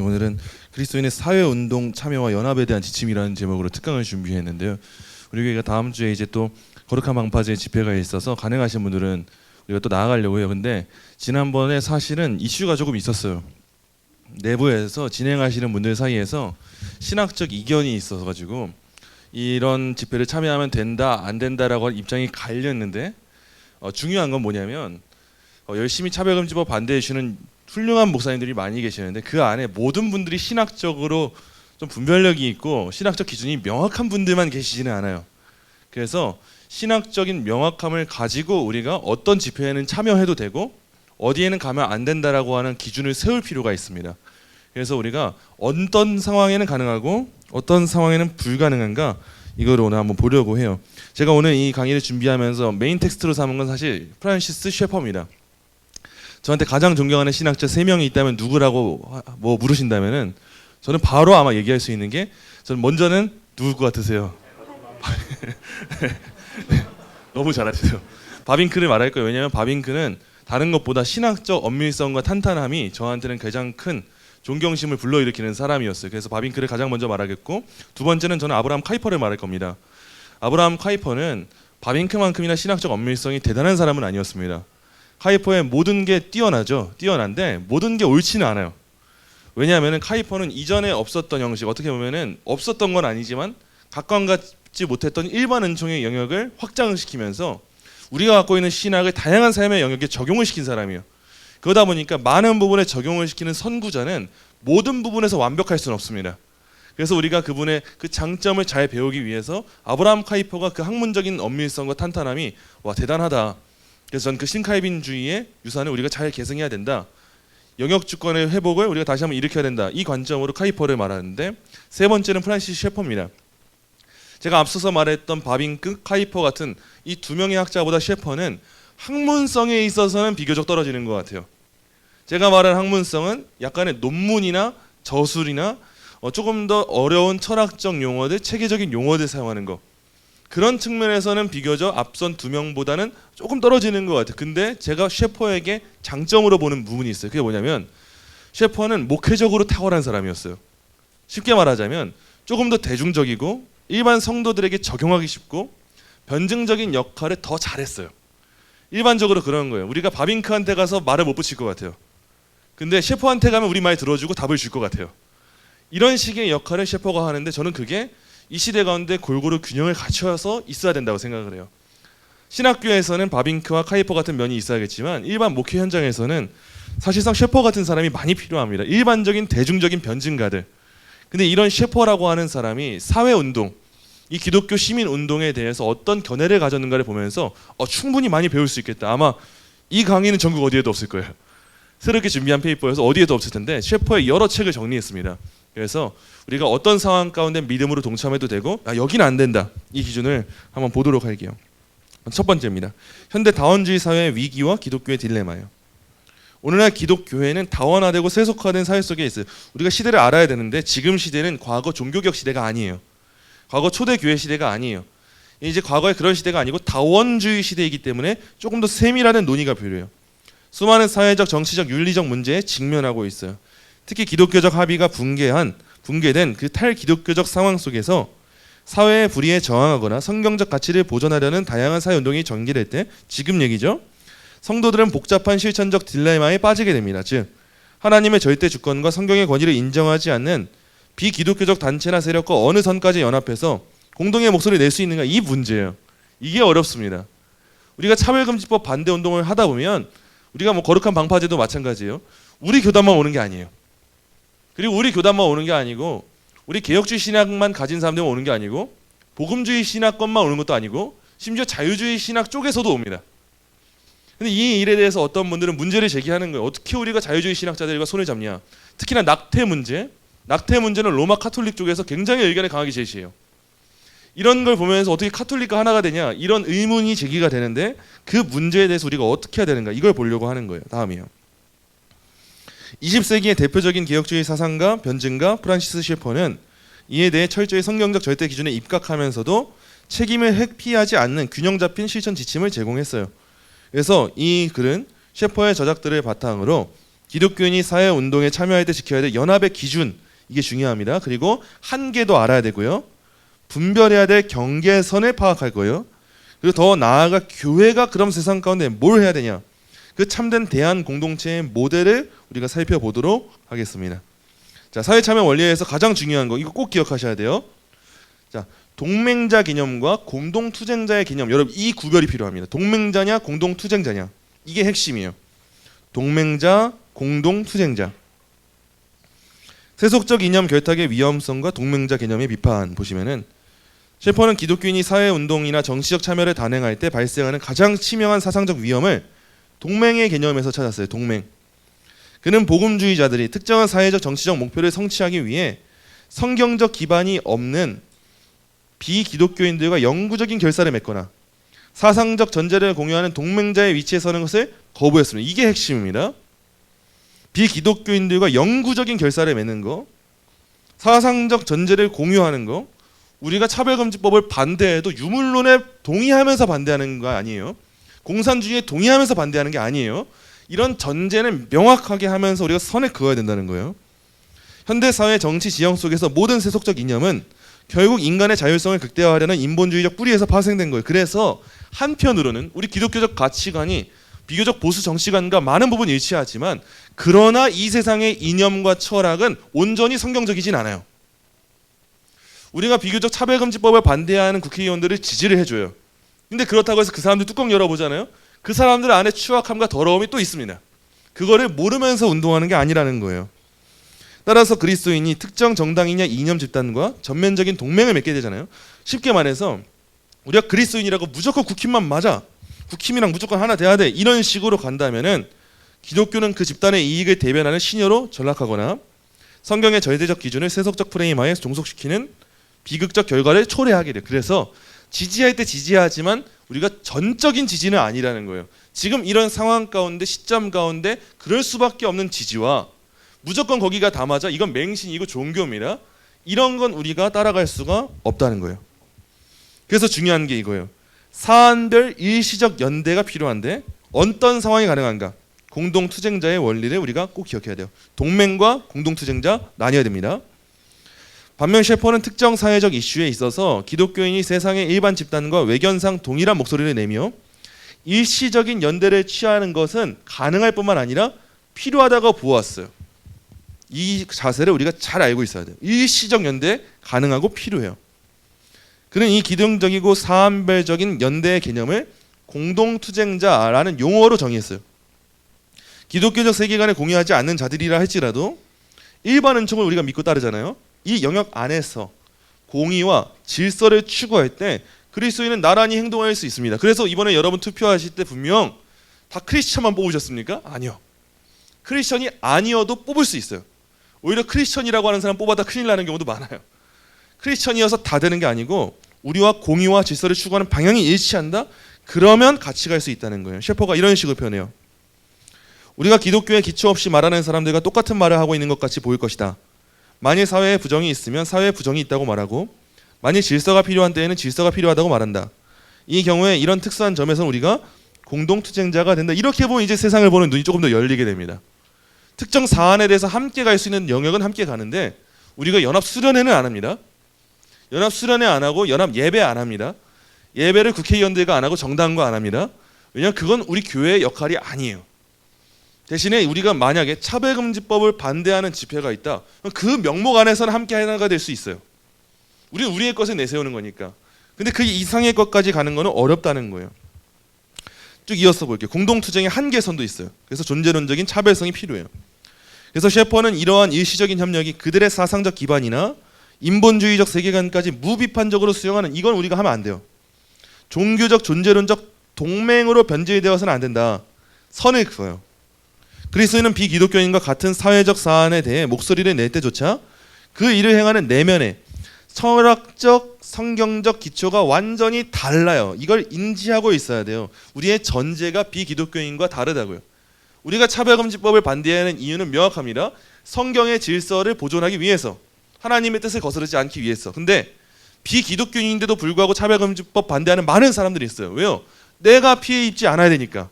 오늘은 그리스도인의 사회운동 참여와 연합에 대한 지침이라는 제목으로 특강을 준비했는데요. 우리 교회가 다음 주에 이제 또 거룩한 방파제 집회가 있어서 가능하신 분들은 우리가 또 나아가려고 해요. 근데 지난번에 사실은 이슈가 조금 있었어요. 내부에서 진행하시는 분들 사이에서 신학적 이견이 있어서 가지고 이런 집회를 참여하면 된다 안 된다라고 하는 입장이 갈렸는데 중요한 건 뭐냐면 열심히 차별금지법 반대해 주시는 훌륭한 목사님들이 많이 계시는데 그 안에 모든 분들이 신학적으로 좀 분별력이 있고 신학적 기준이 명확한 분들만 계시지는 않아요. 그래서 신학적인 명확함을 가지고 우리가 어떤 집회에는 참여해도 되고 어디에는 가면 안 된다라고 하는 기준을 세울 필요가 있습니다. 그래서 우리가 어떤 상황에는 가능하고 어떤 상황에는 불가능한가 이걸 오늘 한번 보려고 해요. 제가 오늘 이 강의를 준비하면서 메인 텍스트로 삼은 건 사실 프란시스 셰퍼입니다. 저한테 가장 존경하는 신학자 3명이 있다면 누구라고 뭐 물으신다면은 저는 바로 아마 얘기할 수 있는 게 저는 먼저는 누굴 것 같으세요? 너무 잘하시죠. 바빙크를 말할 거예요. 왜냐하면 바빙크는 다른 것보다 신학적 엄밀성과 탄탄함이 저한테는 가장 큰 존경심을 불러일으키는 사람이었어요. 그래서 바빙크를 가장 먼저 말하겠고 두 번째는 저는 아브라함 카이퍼를 말할 겁니다. 아브라함 카이퍼는 바빙크만큼이나 신학적 엄밀성이 대단한 사람은 아니었습니다. 카이퍼의 모든 게 뛰어나죠. 뛰어난데 모든 게 옳지는 않아요. 왜냐하면 카이퍼는 이전에 없었던 형식, 어떻게 보면은 없었던 건 아니지만 각광받지 못했던 일반 은총의 영역을 확장시키면서 우리가 갖고 있는 신학을 다양한 삶의 영역에 적용을 시킨 사람이에요. 그러다 보니까 많은 부분에 적용을 시키는 선구자는 모든 부분에서 완벽할 수는 없습니다. 그래서 우리가 그분의 그 장점을 잘 배우기 위해서 아브라함 카이퍼가 그 학문적인 엄밀성과 탄탄함이 와 대단하다. 그래서 저는 그 신카이빈주의의 유산을 우리가 잘 계승해야 된다. 영역 주권의 회복을 우리가 다시 한번 일으켜야 된다. 이 관점으로 카이퍼를 말하는데 세 번째는 프란시스 셰퍼입니다. 제가 앞서서 말했던 바빙크, 카이퍼 같은 이 두 명의 학자보다 셰퍼는 학문성에 있어서는 비교적 떨어지는 것 같아요. 제가 말한 학문성은 약간의 논문이나 저술이나 조금 더 어려운 철학적 용어들, 체계적인 용어들 사용하는 거. 그런 측면에서는 비교적 앞선 두 명보다는 조금 떨어지는 것 같아요. 근데 제가 셰퍼에게 장점으로 보는 부분이 있어요. 그게 뭐냐면 셰퍼는 목회적으로 탁월한 사람이었어요. 쉽게 말하자면 조금 더 대중적이고 일반 성도들에게 적용하기 쉽고 변증적인 역할을 더 잘했어요. 일반적으로 그런 거예요. 우리가 바빙크한테 가서 말을 못 붙일 것 같아요. 근데 셰퍼한테 가면 우리 말 들어주고 답을 줄 것 같아요. 이런 식의 역할을 셰퍼가 하는데 저는 그게 이 시대 가운데 골고루 균형을 갖춰서 있어야 된다고 생각을 해요. 신학교에서는 바빙크와 카이퍼 같은 면이 있어야겠지만 일반 목회 현장에서는 사실상 셰퍼 같은 사람이 많이 필요합니다. 일반적인 대중적인 변증가들. 근데 이런 셰퍼라고 하는 사람이 사회운동, 이 기독교 시민운동에 대해서 어떤 견해를 가졌는가를 보면서 충분히 많이 배울 수 있겠다. 아마 이 강의는 전국 어디에도 없을 거예요. 새롭게 준비한 페이퍼여서 어디에도 없을 텐데 셰퍼의 여러 책을 정리했습니다. 그래서 우리가 어떤 상황 가운데 믿음으로 동참해도 되고 여기는 안 된다. 이 기준을 한번 보도록 할게요. 첫 번째입니다. 현대 다원주의 사회의 위기와 기독교의 딜레마예요. 오늘날 기독교회는 다원화되고 세속화된 사회 속에 있어요. 우리가 시대를 알아야 되는데 지금 시대는 과거 종교개혁 시대가 아니에요. 과거 초대교회 시대가 아니에요. 이제 과거의 그런 시대가 아니고 다원주의 시대이기 때문에 조금 더 세밀한 논의가 필요해요. 수많은 사회적, 정치적, 윤리적 문제에 직면하고 있어요. 특히 기독교적 합의가 붕괴된 그 탈기독교적 상황 속에서 사회의 불의에 저항하거나 성경적 가치를 보존하려는 다양한 사회운동이 전개될 때 지금 얘기죠. 성도들은 복잡한 실천적 딜레마에 빠지게 됩니다. 즉 하나님의 절대 주권과 성경의 권위를 인정하지 않는 비기독교적 단체나 세력과 어느 선까지 연합해서 공동의 목소리를 낼 수 있는가 이 문제예요. 이게 어렵습니다. 우리가 차별금지법 반대 운동을 하다 보면 우리가 뭐 거룩한 방파제도 마찬가지예요. 우리 교단만 오는 게 아니에요. 그리고 우리 교단만 오는 게 아니고 우리 개혁주의 신학만 가진 사람들만 오는 게 아니고 복음주의 신학권만 오는 것도 아니고 심지어 자유주의 신학 쪽에서도 옵니다. 근데 이 일에 대해서 어떤 분들은 문제를 제기하는 거예요. 어떻게 우리가 자유주의 신학자들과 손을 잡냐. 특히나 낙태 문제는 로마 카톨릭 쪽에서 굉장히 의견을 강하게 제시해요. 이런 걸 보면서 어떻게 카톨릭과 하나가 되냐 이런 의문이 제기가 되는데 그 문제에 대해서 우리가 어떻게 해야 되는가 이걸 보려고 하는 거예요. 다음이요. 20세기의 대표적인 개혁주의 사상가 변증가 프란시스 셰퍼는 이에 대해 철저히 성경적 절대 기준에 입각하면서도 책임을 회피하지 않는 균형 잡힌 실천 지침을 제공했어요. 그래서 이 글은 셰퍼의 저작들을 바탕으로 기독교인이 사회 운동에 참여할 때 지켜야 될 연합의 기준, 이게 중요합니다. 그리고 한계도 알아야 되고요. 분별해야 될 경계선을 파악할 거예요. 그리고 더 나아가 교회가 그럼 세상 가운데 뭘 해야 되냐? 그 참된 대한 공동체의 모델을 우리가 살펴보도록 하겠습니다. 자, 사회 참여 원리에서 가장 중요한 거, 이거 꼭 기억하셔야 돼요. 자, 동맹자 개념과 공동 투쟁자의 개념, 여러분 이 구별이 필요합니다. 동맹자냐 공동 투쟁자냐, 이게 핵심이에요. 동맹자, 공동 투쟁자. 세속적 이념 결탁의 위험성과 동맹자 개념의 비판 보시면은, 셰퍼는 기독교인이 사회 운동이나 정치적 참여를 단행할 때 발생하는 가장 치명한 사상적 위험을 동맹의 개념에서 찾았어요. 동맹. 그는 복음주의자들이 특정한 사회적 정치적 목표를 성취하기 위해 성경적 기반이 없는 비기독교인들과 영구적인 결사를 맺거나 사상적 전제를 공유하는 동맹자의 위치에 서는 것을 거부했습니다. 이게 핵심입니다. 비기독교인들과 영구적인 결사를 맺는 거, 사상적 전제를 공유하는 거, 우리가 차별금지법을 반대해도 유물론에 동의하면서 반대하는 거 아니에요. 공산주의에 동의하면서 반대하는 게 아니에요. 이런 전제는 명확하게 하면서 우리가 선을 그어야 된다는 거예요. 현대사회 정치 지형 속에서 모든 세속적 이념은 결국 인간의 자율성을 극대화하려는 인본주의적 뿌리에서 파생된 거예요. 그래서 한편으로는 우리 기독교적 가치관이 비교적 보수 정치관과 많은 부분 일치하지만, 그러나 이 세상의 이념과 철학은 온전히 성경적이진 않아요. 우리가 비교적 차별금지법을 반대하는 국회의원들을 지지를 해줘요. 근데 그렇다고 해서 그 사람들 뚜껑 열어보잖아요. 그 사람들 안에 추악함과 더러움이 또 있습니다. 그거를 모르면서 운동하는 게 아니라는 거예요. 따라서 그리스도인이 특정 정당이냐 이념 집단과 전면적인 동맹을 맺게 되잖아요. 쉽게 말해서 우리가 그리스도인이라고 무조건 국힘만 맞아, 국힘이랑 무조건 하나 돼야 돼, 이런 식으로 간다면은 기독교는 그 집단의 이익을 대변하는 신여로 전락하거나 성경의 절대적 기준을 세속적 프레임하에 종속시키는 비극적 결과를 초래하게 돼요. 그래서 지지할 때 지지하지만 우리가 전적인 지지는 아니라는 거예요. 지금 이런 상황 가운데, 시점 가운데 그럴 수밖에 없는 지지와 무조건 거기가 다 맞아, 이건 맹신이고 종교입니다, 이런 건 우리가 따라갈 수가 없다는 거예요. 그래서 중요한 게 이거예요. 사안별 일시적 연대가 필요한데 어떤 상황이 가능한가? 공동투쟁자의 원리를 우리가 꼭 기억해야 돼요. 동맹과 공동투쟁자 나뉘어야 됩니다. 반면 셰퍼는 특정 사회적 이슈에 있어서 기독교인이 세상의 일반 집단과 외견상 동일한 목소리를 내며 일시적인 연대를 취하는 것은 가능할 뿐만 아니라 필요하다고 보았어요. 이 자세를 우리가 잘 알고 있어야 돼요. 일시적 연대 가능하고 필요해요. 그는 이 기능적이고 사안별적인 연대의 개념을 공동투쟁자라는 용어로 정의했어요. 기독교적 세계관을 공유하지 않는 자들이라 할지라도 일반 은총을 우리가 믿고 따르잖아요. 이 영역 안에서 공의와 질서를 추구할 때 그리스도인은 나란히 행동할 수 있습니다. 그래서 이번에 여러분 투표하실 때 분명 다 크리스천만 뽑으셨습니까? 아니요. 크리스천이 아니어도 뽑을 수 있어요. 오히려 크리스천이라고 하는 사람 뽑아다 큰일 나는 경우도 많아요. 크리스천이어서 다 되는 게 아니고 우리와 공의와 질서를 추구하는 방향이 일치한다? 그러면 같이 갈 수 있다는 거예요. 셰퍼가 이런 식으로 표현해요. 우리가 기독교에 기초 없이 말하는 사람들과 똑같은 말을 하고 있는 것 같이 보일 것이다. 만일 사회에 부정이 있으면 사회에 부정이 있다고 말하고, 만일 질서가 필요한 때에는 질서가 필요하다고 말한다. 이 경우에 이런 특수한 점에서는 우리가 공동투쟁자가 된다. 이렇게 보면 이제 세상을 보는 눈이 조금 더 열리게 됩니다. 특정 사안에 대해서 함께 갈 수 있는 영역은 함께 가는데 우리가 연합 수련회는 안 합니다. 연합 수련회 안 하고 연합 예배 안 합니다. 예배를 국회의원들과 안 하고 정당과 안 합니다. 왜냐하면 그건 우리 교회의 역할이 아니에요. 대신에 우리가 만약에 차별금지법을 반대하는 집회가 있다, 그 명목 안에서는 함께 하나가 될 수 있어요. 우리는 우리의 것을 내세우는 거니까. 근데 그 이상의 것까지 가는 거는 어렵다는 거예요. 쭉 이어서 볼게요. 공동투쟁의 한계선도 있어요. 그래서 존재론적인 차별성이 필요해요. 그래서 셰퍼는 이러한 일시적인 협력이 그들의 사상적 기반이나 인본주의적 세계관까지 무비판적으로 수용하는, 이건 우리가 하면 안 돼요. 종교적 존재론적 동맹으로 변질되어서는 안 된다. 선을 그어요. 그리스도인은 비기독교인과 같은 사회적 사안에 대해 목소리를 낼 때조차 그 일을 행하는 내면에 철학적, 성경적 기초가 완전히 달라요. 이걸 인지하고 있어야 돼요. 우리의 전제가 비기독교인과 다르다고요. 우리가 차별금지법을 반대하는 이유는 명확합니다. 성경의 질서를 보존하기 위해서, 하나님의 뜻을 거스르지 않기 위해서. 근데 비기독교인인데도 불구하고 차별금지법 반대하는 많은 사람들이 있어요. 왜요? 내가 피해 입지 않아야 되니까,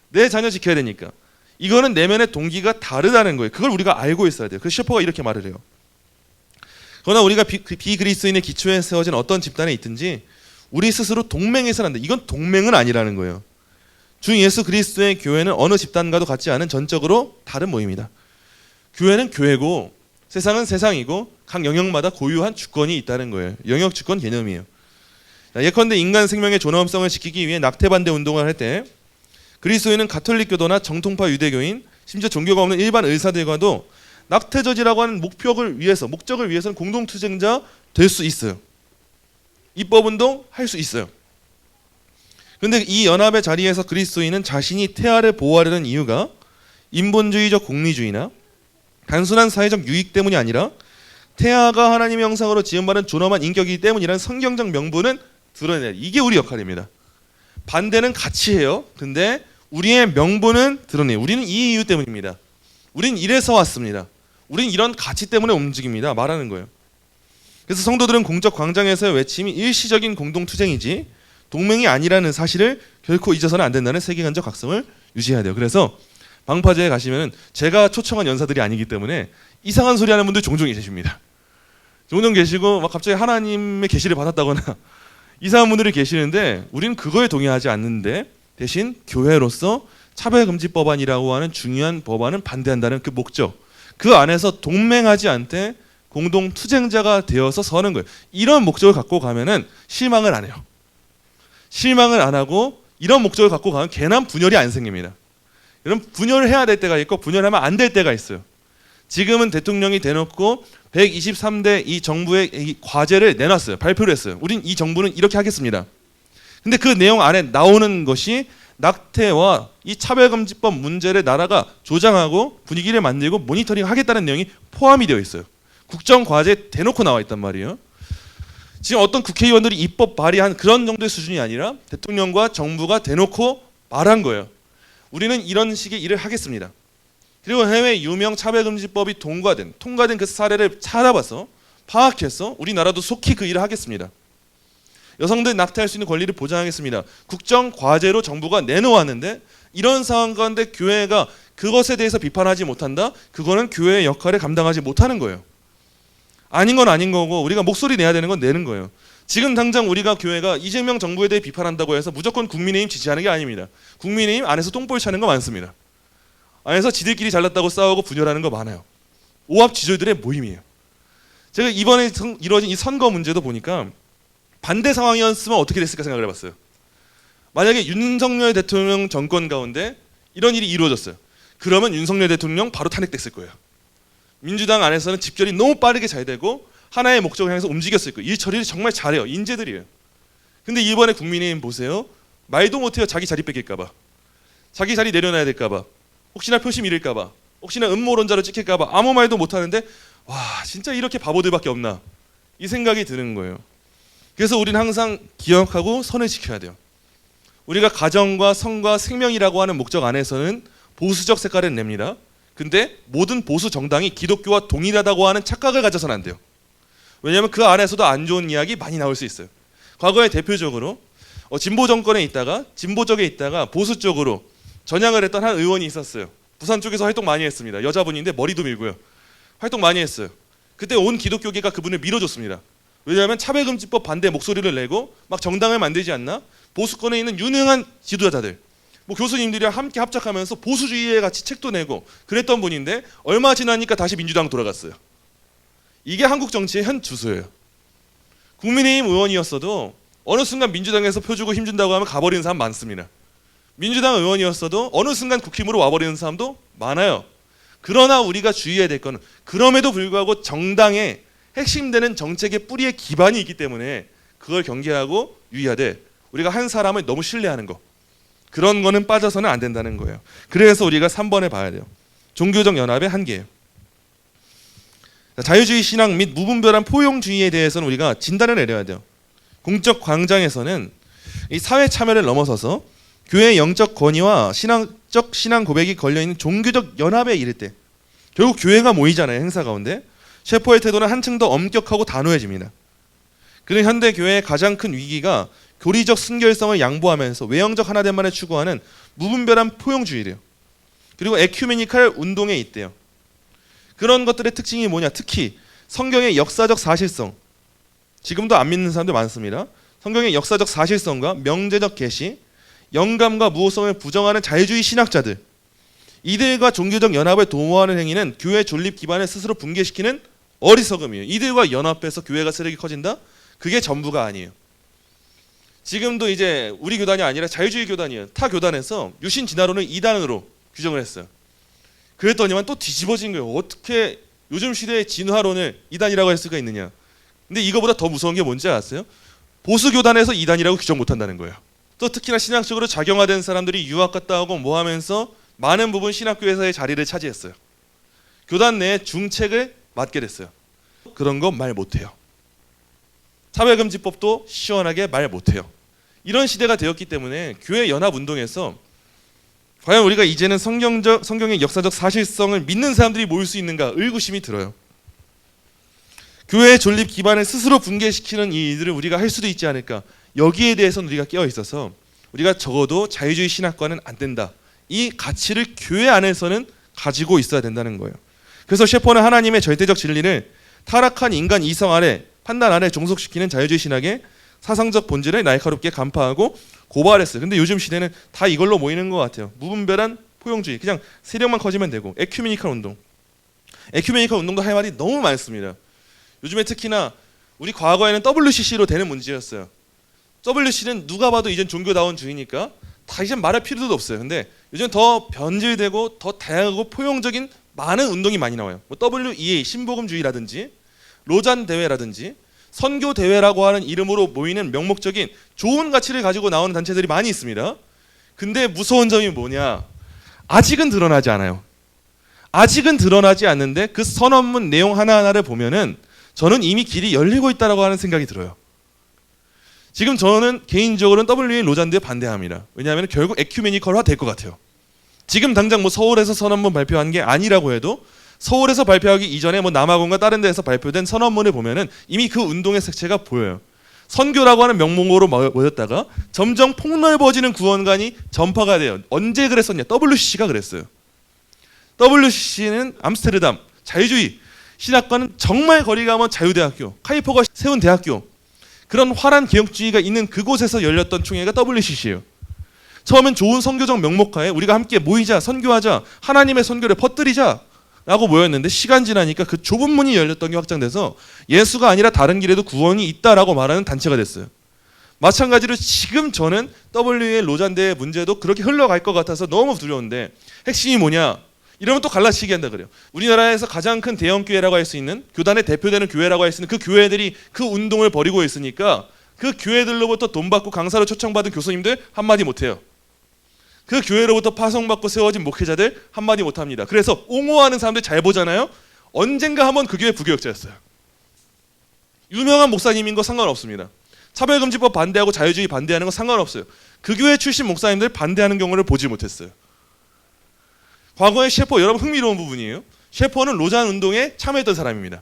내 자녀 지켜야 되니까. 이거는 내면의 동기가 다르다는 거예요. 그걸 우리가 알고 있어야 돼요. 그래서 셰퍼가 이렇게 말을 해요. 그러나 우리가 비그리스도인의 기초에 세워진 어떤 집단에 있든지 우리 스스로 동맹해서는 안 돼. 이건 동맹은 아니라는 거예요. 주 예수 그리스도의 교회는 어느 집단과도 같지 않은 전적으로 다른 모임이다. 교회는 교회고 세상은 세상이고 각 영역마다 고유한 주권이 있다는 거예요. 영역 주권 개념이에요. 예컨대 인간 생명의 존엄성을 지키기 위해 낙태 반대 운동을 할 때 그리스도인은 가톨릭 교도나 정통파 유대교인 심지어 종교가 없는 일반 의사들과도 낙태 저지라고 하는 목적을 위해서는 공동투쟁자 될 수 있어요. 입법운동 할 수 있어요. 그런데 이 연합의 자리에서 그리스도인은 자신이 태아를 보호하려는 이유가 인본주의적 공리주의나 단순한 사회적 유익 때문이 아니라 태아가 하나님의 형상으로 지음받은 존엄한 인격이기 때문이라는 성경적 명분은 드러내야 돼. 이게 우리 역할입니다. 반대는 같이 해요. 근데 우리의 명분은 드러내요. 우리는 이 이유 때문입니다. 우린 이래서 왔습니다. 우린 이런 가치 때문에 움직입니다. 말하는 거예요. 그래서 성도들은 공적 광장에서의 외침이 일시적인 공동투쟁이지 동맹이 아니라는 사실을 결코 잊어서는 안 된다는 세계관적 각성을 유지해야 돼요. 그래서 방파제에 가시면 제가 초청한 연사들이 아니기 때문에 이상한 소리 하는 분들 종종 계십니다. 종종 계시고 막 갑자기 하나님의 계시를 받았다거나 이상한 분들이 계시는데 우리는 그거에 동의하지 않는데 대신 교회로서 차별금지법안이라고 하는 중요한 법안은 반대한다는 그 목적, 그 안에서 동맹하지 않되 공동투쟁자가 되어서 서는 거예요. 이런 목적을 갖고 가면은 실망을 안 해요. 실망을 안 하고 이런 목적을 갖고 가면 괜한 분열이 안 생깁니다. 이런 분열을 해야 될 때가 있고 분열하면 안 될 때가 있어요. 지금은 대통령이 대놓고 123대 이 정부의 이 과제를 내놨어요. 발표를 했어요. 우린 이 정부는 이렇게 하겠습니다. 근데 그 내용 안에 나오는 것이 낙태와 이 차별금지법 문제를 나라가 조장하고 분위기를 만들고 모니터링 하겠다는 내용이 포함이 되어 있어요. 국정과제에 대놓고 나와 있단 말이에요. 지금 어떤 국회의원들이 입법 발의한 그런 정도의 수준이 아니라 대통령과 정부가 대놓고 말한 거예요. 우리는 이런 식의 일을 하겠습니다. 그리고 해외 유명 차별금지법이 통과된 그 사례를 찾아봐서 파악해서 우리나라도 속히 그 일을 하겠습니다. 여성들 낙태할 수 있는 권리를 보장하겠습니다. 국정과제로 정부가 내놓았는데 이런 상황 가운데 교회가 그것에 대해서 비판하지 못한다? 그거는 교회의 역할을 감당하지 못하는 거예요. 아닌 건 아닌 거고 우리가 목소리 내야 되는 건 내는 거예요. 지금 당장 우리가 교회가 이재명 정부에 대해 비판한다고 해서 무조건 국민의힘 지지하는 게 아닙니다. 국민의힘 안에서 똥볼 차는 거 많습니다. 안에서 지들끼리 잘났다고 싸우고 분열하는 거 많아요. 오합지졸들의 모임이에요. 제가 이번에 이루어진 이 선거 문제도 보니까 반대 상황이었으면 어떻게 됐을까 생각을 해봤어요. 만약에 윤석열 대통령 정권 가운데 이런 일이 이루어졌어요. 그러면 윤석열 대통령 바로 탄핵됐을 거예요. 민주당 안에서는 집결이 너무 빠르게 잘 되고 하나의 목적을 향해서 움직였을 거예요. 일 처리를 정말 잘해요. 인재들이에요. 근데 이번에 국민의힘 보세요. 말도 못해요. 자기 자리 뺏길까 봐. 자기 자리 내려놔야 될까 봐. 혹시나 표심 잃을까 봐. 혹시나 음모론자로 찍힐까 봐. 아무 말도 못하는데 와 진짜 이렇게 바보들밖에 없나. 이 생각이 드는 거예요. 그래서 우리는 항상 기억하고 선을 지켜야 돼요. 우리가 가정과 성과 생명이라고 하는 목적 안에서는 보수적 색깔을 냅니다. 근데 모든 보수 정당이 기독교와 동일하다고 하는 착각을 가져서는 안 돼요. 왜냐하면 그 안에서도 안 좋은 이야기 많이 나올 수 있어요. 과거에 대표적으로 진보 정권에 있다가 진보 쪽에 있다가 보수 쪽으로 전향을 했던 한 의원이 있었어요. 부산 쪽에서 활동 많이 했습니다. 여자분인데 머리도 밀고요. 활동 많이 했어요. 그때 온 기독교계가 그분을 밀어줬습니다. 왜냐하면 차별금지법 반대 목소리를 내고 막 정당을 만들지 않나? 보수권에 있는 유능한 지도자들 뭐 교수님들이랑 함께 합작하면서 보수주의에 같이 책도 내고 그랬던 분인데 얼마 지나니까 다시 민주당 돌아갔어요. 이게 한국 정치의 현 주소예요. 국민의힘 의원이었어도 어느 순간 민주당에서 표 주고 힘준다고 하면 가버리는 사람 많습니다. 민주당 의원이었어도 어느 순간 국힘으로 와버리는 사람도 많아요. 그러나 우리가 주의해야 될 거는 그럼에도 불구하고 정당의 핵심되는 정책의 뿌리에 기반이 있기 때문에 그걸 경계하고 유의하되 우리가 한 사람을 너무 신뢰하는 거 그런 거는 빠져서는 안 된다는 거예요. 그래서 우리가 3번에 봐야 돼요. 종교적 연합의 한계예요. 자유주의 신앙 및 무분별한 포용주의에 대해서는 우리가 진단을 내려야 돼요. 공적 광장에서는 이 사회 참여를 넘어서서 교회의 영적 권위와 신앙적 신앙 고백이 걸려있는 종교적 연합에 이를 때 결국 교회가 모이잖아요. 행사 가운데. 셰퍼의 태도는 한층 더 엄격하고 단호해집니다. 그는 현대 교회의 가장 큰 위기가 교리적 순결성을 양보하면서 외형적 하나됨만을 추구하는 무분별한 포용주의래요. 그리고 에큐메니칼 운동에 있대요. 그런 것들의 특징이 뭐냐? 특히 성경의 역사적 사실성. 지금도 안 믿는 사람들 많습니다. 성경의 역사적 사실성과 명제적 계시, 영감과 무호성을 부정하는 자유주의 신학자들, 이들과 종교적 연합을 도모하는 행위는 교회 존립 기반을 스스로 붕괴시키는 어리석음이에요. 이들과 연합해서 교회가 세력이 커진다? 그게 전부가 아니에요. 지금도 이제 우리 교단이 아니라 자유주의 교단이에요. 타 교단에서 유신 진화론을 이단으로 규정을 했어요. 그랬더니만 또 뒤집어진 거예요. 어떻게 요즘 시대의 진화론을 이단이라고 할 수가 있느냐. 근데 이거보다 더 무서운 게 뭔지 아세요? 보수 교단에서 이단이라고 규정 못한다는 거예요. 또 특히나 신학적으로 작용화된 사람들이 유학 갔다 오고 뭐 하면서 많은 부분 신학교에서의 자리를 차지했어요. 교단 내에 중책을 맡게 됐어요. 그런 거 말 못해요. 차별금지법도 시원하게 말 못해요. 이런 시대가 되었기 때문에 교회 연합운동에서 과연 우리가 이제는 성경의 역사적 사실성을 믿는 사람들이 모일 수 있는가 의구심이 들어요. 교회의 존립 기반을 스스로 붕괴시키는 이 일들을 우리가 할 수도 있지 않을까. 여기에 대해서는 우리가 깨어 있어서 우리가 적어도 자유주의 신학과는 안 된다. 이 가치를 교회 안에서는 가지고 있어야 된다는 거예요. 그래서 셰퍼는 하나님의 절대적 진리를 타락한 인간 이성 아래 판단 아래 종속시키는 자유주의 신학의 사상적 본질을 날카롭게 간파하고 고발했어요. 근데 요즘 시대는 다 이걸로 모이는 것 같아요. 무분별한 포용주의, 그냥 세력만 커지면 되고. 에큐메니칼 운동, 에큐메니칼 운동도 할 말이 너무 많습니다. 요즘에 특히나 우리 과거에는 WCC로 되는 문제였어요. WCC는 누가 봐도 이젠 종교다원주의니까 다 이제 말할 필요도 없어요. 근데 요즘 더 변질되고 더 다양하고 포용적인 많은 운동이 많이 나와요. 뭐 WEA 신복음주의라든지 로잔 대회라든지 선교 대회라고 하는 이름으로 모이는 명목적인 좋은 가치를 가지고 나오는 단체들이 많이 있습니다. 근데 무서운 점이 뭐냐? 아직은 드러나지 않아요. 아직은 드러나지 않는데 그 선언문 내용 하나하나를 보면은 저는 이미 길이 열리고 있다라고 하는 생각이 들어요. 지금 저는 개인적으로는 WA 로잔대에 반대합니다. 왜냐하면 결국 에큐메니컬화 될 것 같아요. 지금 당장 뭐 서울에서 선언문 발표한 게 아니라고 해도 서울에서 발표하기 이전에 뭐 남아공과 다른 데에서 발표된 선언문을 보면은 이미 그 운동의 색채가 보여요. 선교라고 하는 명목으로 모였다가 점점 폭넓어지는 구원관이 전파가 돼요. 언제 그랬었냐? WCC가 그랬어요. WCC는 암스테르담 자유주의 신학과는 정말 거리가 먼 자유대학교, 카이퍼가 세운 대학교, 그런 화란 개혁주의가 있는 그곳에서 열렸던 총회가 WCC예요. 처음엔 좋은 선교적 명목하에 우리가 함께 모이자, 선교하자, 하나님의 선교를 퍼뜨리자 라고 모였는데 시간 지나니까 그 좁은 문이 열렸던 게 확장돼서 예수가 아니라 다른 길에도 구원이 있다라고 말하는 단체가 됐어요. 마찬가지로 지금 저는 WA 로잔대의 문제도 그렇게 흘러갈 것 같아서 너무 두려운데 핵심이 뭐냐? 이러면 또 갈라치기 한다 그래요. 우리나라에서 가장 큰 대형 교회라고 할 수 있는 교단에 대표되는 교회라고 할 수 있는 그 교회들이 그 운동을 벌이고 있으니까 그 교회들로부터 돈 받고 강사로 초청받은 교수님들 한마디 못해요. 그 교회로부터 파송받고 세워진 목회자들 한마디 못합니다. 그래서 옹호하는 사람들 잘 보잖아요. 언젠가 한번 그 교회 부교역자였어요. 유명한 목사님인 거 상관없습니다. 차별금지법 반대하고 자유주의 반대하는 거 상관없어요. 그 교회 출신 목사님들 반대하는 경우를 보지 못했어요. 과거에 셰퍼, 여러분 흥미로운 부분이에요. 셰퍼는 로잔 운동에 참여했던 사람입니다.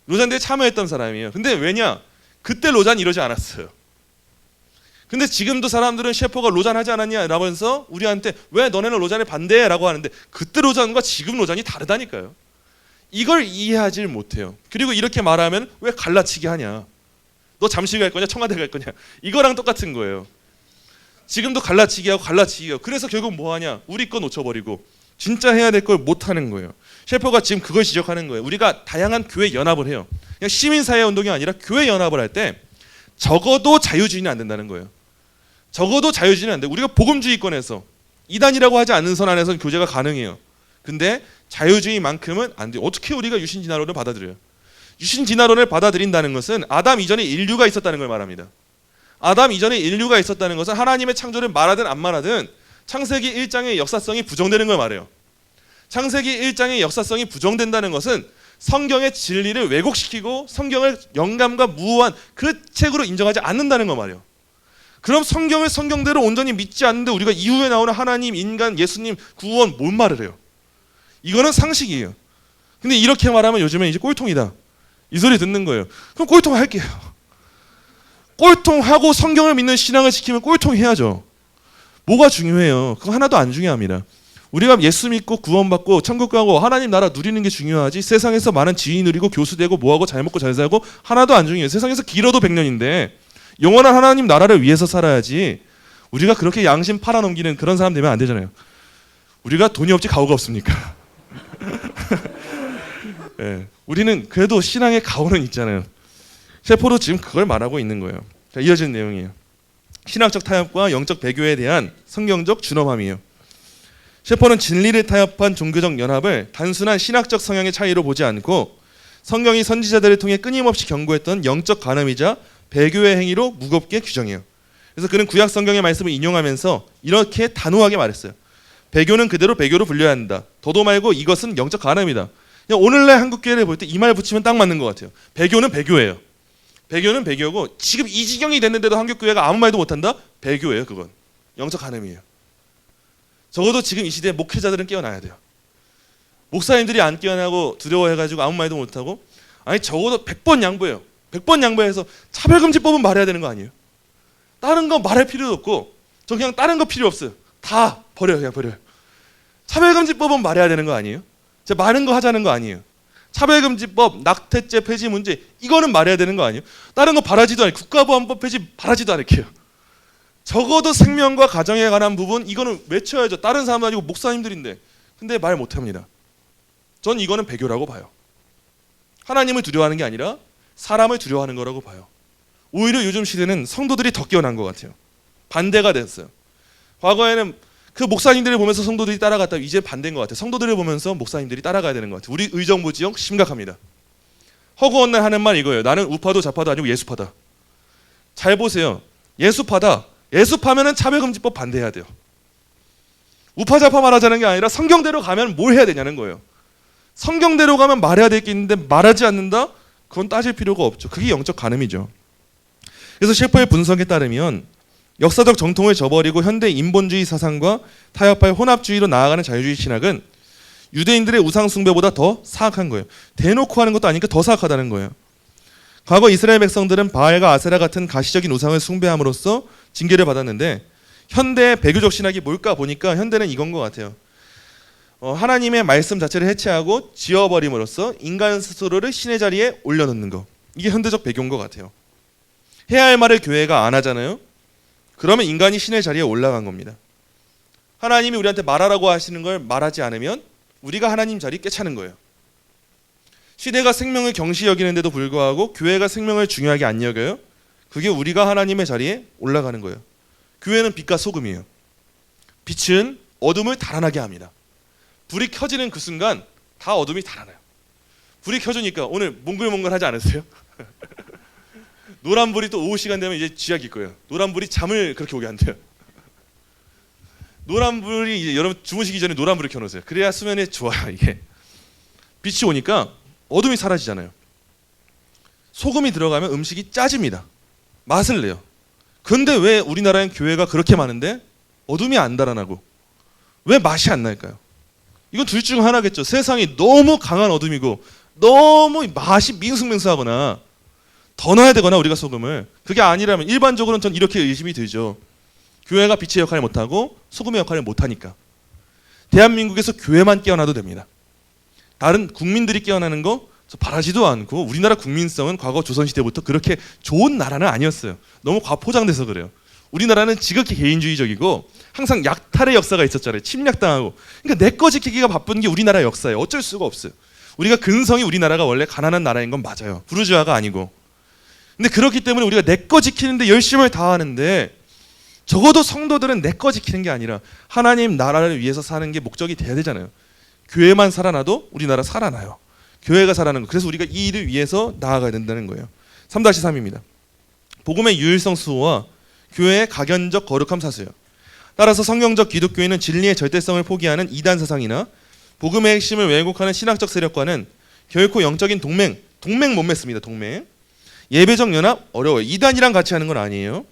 로잔대에 참여했던 사람이에요. 근데 왜냐? 그때 로잔 이러지 않았어요. 근데 지금도 사람들은 셰퍼가 로잔 하지 않았냐라고 해서 우리한테 왜 너네는 로잔에 반대해? 라고 하는데 그때 로잔과 지금 로잔이 다르다니까요. 이걸 이해하지 못해요. 그리고 이렇게 말하면 왜 갈라치기 하냐? 너 잠실 갈 거냐? 청와대 갈 거냐? 이거랑 똑같은 거예요. 지금도 갈라치기하고 갈라치기하고 그래서 결국 뭐 하냐? 우리 거 놓쳐버리고 진짜 해야 될 걸 못하는 거예요. 셰퍼가 지금 그걸 지적하는 거예요. 우리가 다양한 교회 연합을 해요. 그냥 시민사회 운동이 아니라 교회 연합을 할 때 적어도 자유주의는 안 된다는 거예요. 적어도 자유주의는 안 돼. 우리가 복음주의권에서 이단이라고 하지 않는 선 안에서는 교제가 가능해요. 근데 자유주의만큼은 안 돼요. 어떻게 우리가 유신진화론을 받아들여요? 유신진화론을 받아들인다는 것은 아담 이전에 인류가 있었다는 걸 말합니다. 아담 이전에 인류가 있었다는 것은 하나님의 창조를 말하든 안 말하든 창세기 1장의 역사성이 부정되는 걸 말해요. 창세기 1장의 역사성이 부정된다는 것은 성경의 진리를 왜곡시키고 성경을 영감과 무호한 그 책으로 인정하지 않는다는 거 말이에요. 그럼 성경을 성경대로 온전히 믿지 않는데 우리가 이후에 나오는 하나님, 인간, 예수님, 구원 뭔 말을 해요? 이거는 상식이에요. 근데 이렇게 말하면 요즘엔 이제 꼴통이다. 이 소리 듣는 거예요. 그럼 꼴통 할게요. 꼴통하고 성경을 믿는 신앙을 지키면 꼴통해야죠. 뭐가 중요해요? 그거 하나도 안 중요합니다. 우리가 예수 믿고 구원받고 천국 가고 하나님 나라 누리는 게 중요하지, 세상에서 많은 지위 누리고 교수 되고 뭐하고 잘 먹고 잘 살고 하나도 안 중요해요. 세상에서 길어도 100년인데 영원한 하나님 나라를 위해서 살아야지, 우리가 그렇게 양심 팔아넘기는 그런 사람 되면 안 되잖아요. 우리가 돈이 없지 가오가 없습니까? 네, 우리는 그래도 신앙의 가오는 있잖아요. 셰퍼도 지금 그걸 말하고 있는 거예요. 자, 이어지는 내용이에요. 신학적 타협과 영적 배교에 대한 성경적 준엄함이에요. 셰퍼는 진리를 타협한 종교적 연합을 단순한 신학적 성향의 차이로 보지 않고 성경이 선지자들을 통해 끊임없이 경고했던 영적 간음이자 배교의 행위로 무겁게 규정해요. 그래서 그는 구약 성경의 말씀을 인용하면서 이렇게 단호하게 말했어요. 배교는 그대로 배교로 불려야 한다. 더도 말고 이것은 영적 간음이다. 그냥 오늘날 한국교회를 볼 때 이 말 붙이면 딱 맞는 것 같아요. 배교는 배교예요. 배교는 배교고, 지금 이 지경이 됐는데도 한국교회가 아무 말도 못한다? 배교예요. 그건 영적 간음이에요. 적어도 지금 이 시대에 목회자들은 깨어나야 돼요. 목사님들이 안 깨어나고 두려워해가지고 아무 말도 못하고, 아니 적어도 100번 양보해요. 100번 양보해서 차별금지법은 말해야 되는 거 아니에요? 다른 거 말할 필요도 없고, 저 그냥 다른 거 필요 없어요. 다 버려요. 그냥 버려요. 차별금지법은 말해야 되는 거 아니에요? 제가 많은 거 하자는 거 아니에요. 차별금지법, 낙태죄 폐지 문제, 이거는 말해야 되는 거 아니에요? 다른 거 바라지도 않아요. 국가보안법 폐지 바라지도 않을게요. 적어도 생명과 가정에 관한 부분, 이거는 외쳐야죠. 다른 사람도 아니고 목사님들인데. 근데 말 못합니다. 전 이거는 배교라고 봐요. 하나님을 두려워하는 게 아니라 사람을 두려워하는 거라고 봐요. 오히려 요즘 시대는 성도들이 더 깨어난 것 같아요. 반대가 됐어요. 과거에는 그 목사님들을 보면서 성도들이 따라갔다, 이제 반대인 것 같아요. 성도들을 보면서 목사님들이 따라가야 되는 것 같아요. 우리 의정부 지역 심각합니다. 허구한 날 하는 말 이거예요. 나는 우파도 좌파도 아니고 예수파다. 잘 보세요. 예수파다. 예수파면은 차별금지법 반대해야 돼요. 우파 좌파 말하자는 게 아니라 성경대로 가면 뭘 해야 되냐는 거예요. 성경대로 가면 말해야 될 게 있는데 말하지 않는다? 그건 따질 필요가 없죠. 그게 영적 간음이죠. 그래서 셰퍼의 분석에 따르면 역사적 정통을 저버리고 현대 인본주의 사상과 타협할 혼합주의로 나아가는 자유주의 신학은 유대인들의 우상 숭배보다 더 사악한 거예요. 대놓고 하는 것도 아니니까 더 사악하다는 거예요. 과거 이스라엘 백성들은 바알과 아세라 같은 가시적인 우상을 숭배함으로써 징계를 받았는데, 현대의 배교적 신학이 뭘까 보니까 현대는 이건 것 같아요. 하나님의 말씀 자체를 해체하고 지워버림으로써 인간 스스로를 신의 자리에 올려놓는 거. 이게 현대적 배교인 것 같아요. 해야 할 말을 교회가 안 하잖아요. 그러면 인간이 신의 자리에 올라간 겁니다. 하나님이 우리한테 말하라고 하시는 걸 말하지 않으면 우리가 하나님 자리 꿰차는 거예요. 시대가 생명을 경시 여기는데도 불구하고 교회가 생명을 중요하게 안 여겨요. 그게 우리가 하나님의 자리에 올라가는 거예요. 교회는 빛과 소금이에요. 빛은 어둠을 달아나게 합니다. 불이 켜지는 그 순간 다 어둠이 달아나요. 불이 켜지니까 오늘 몽글몽글하지 않으세요? 노란불이 또 오후 시간 되면 이제 쥐약일 거예요. 노란불이 잠을 그렇게 오게 한대요. 노란불이 이제 여러분 주무시기 전에 노란불을 켜놓으세요. 그래야 수면에 좋아요. 이게 빛이 오니까 어둠이 사라지잖아요. 소금이 들어가면 음식이 짜집니다. 맛을 내요. 근데 왜 우리나라엔 교회가 그렇게 많은데 어둠이 안 달아나고 왜 맛이 안 날까요? 이건 둘 중 하나겠죠. 세상이 너무 강한 어둠이고 너무 맛이 밍숭맹숭하거나 더 넣어야 되거나 우리가 소금을, 그게 아니라면 일반적으로는 전 이렇게 의심이 들죠. 교회가 빛의 역할을 못하고 소금의 역할을 못하니까 대한민국에서 교회만 깨어나도 됩니다. 다른 국민들이 깨어나는 거 저 바라지도 않고, 우리나라 국민성은 과거 조선시대부터 그렇게 좋은 나라는 아니었어요. 너무 과포장돼서 그래요. 우리나라는 지극히 개인주의적이고 항상 약탈의 역사가 있었잖아요. 침략당하고. 그러니까 내 거 지키기가 바쁜 게 우리나라 역사예요. 어쩔 수가 없어요. 우리가 근성이 우리나라가 원래 가난한 나라인 건 맞아요. 부르주아가 아니고. 근데 그렇기 때문에 우리가 내 거 지키는데 열심을 다하는데, 적어도 성도들은 내 거 지키는 게 아니라 하나님 나라를 위해서 사는 게 목적이 돼야 되잖아요. 교회만 살아나도 우리나라 살아나요. 교회가 살아나는 거. 그래서 우리가 이 일을 위해서 나아가야 된다는 거예요. 3-3입니다. 복음의 유일성 수호와 교회의 각연적 거룩함 사수예요. 따라서 성경적 기독교인은 진리의 절대성을 포기하는 이단 사상이나 복음의 핵심을 왜곡하는 신학적 세력과는 결코 영적인 동맹 못 맺습니다. 동맹. 예배적 연합 어려워요. 이단이랑 같이 하는 건 아니에요.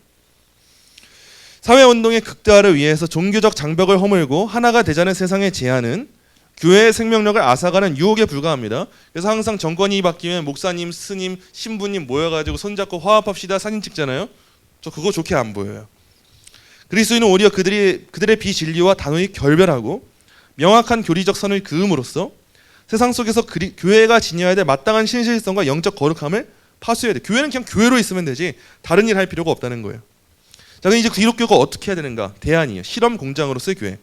사회운동의 극대화를 위해서 종교적 장벽을 허물고 하나가 되자는 세상의 제안은 교회의 생명력을 앗아가는 유혹에 불과합니다. 그래서 항상 정권이 바뀌면 목사님, 스님, 신부님 모여가지고 손잡고 화합합시다 사진 찍잖아요. 저 그거 좋게 안 보여요. 그리스도인은 오히려 그들의 비진리와 단호히 결별하고 명확한 교리적 선을 그음으로써 세상 속에서 교회가 지녀야 될 마땅한 신실성과 영적 거룩함을 파수해야 돼. 교회는 그냥 교회로 있으면 되지 다른 일 할 필요가 없다는 거예요. 자, 그럼 이제 기독교가 어떻게 해야 되는가? 대안이에요. 실험 공장으로서의 교회.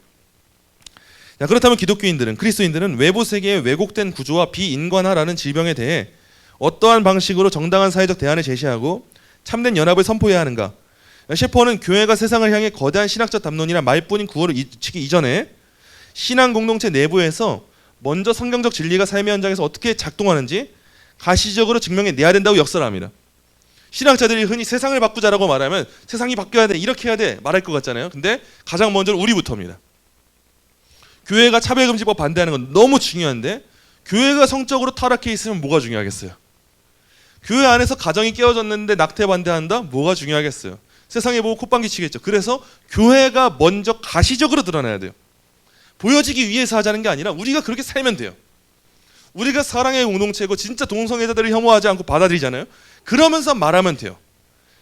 자, 그렇다면 기독교인들은, 그리스도인들은 외부 세계의 왜곡된 구조와 비인관화라는 질병에 대해 어떠한 방식으로 정당한 사회적 대안을 제시하고 참된 연합을 선포해야 하는가? 셰퍼는 교회가 세상을 향해 거대한 신학적 담론이나 말뿐인 구호를 외치기 이전에 신앙 공동체 내부에서 먼저 성경적 진리가 삶의 현장에서 어떻게 작동하는지 가시적으로 증명해내야 된다고 역설을 합니다. 신학자들이 흔히 세상을 바꾸자라고 말하면 세상이 바뀌어야 돼, 이렇게 해야 돼 말할 것 같잖아요. 근데 가장 먼저는 우리부터입니다. 교회가 차별금지법 반대하는 건 너무 중요한데 교회가 성적으로 타락해 있으면 뭐가 중요하겠어요? 교회 안에서 가정이 깨어졌는데 낙태 반대한다? 뭐가 중요하겠어요? 세상에 보고 콧방귀 치겠죠. 그래서 교회가 먼저 가시적으로 드러나야 돼요. 보여지기 위해서 하자는 게 아니라 우리가 그렇게 살면 돼요. 우리가 사랑의 공동체고 진짜 동성애자들을 혐오하지 않고 받아들이잖아요. 그러면서 말하면 돼요.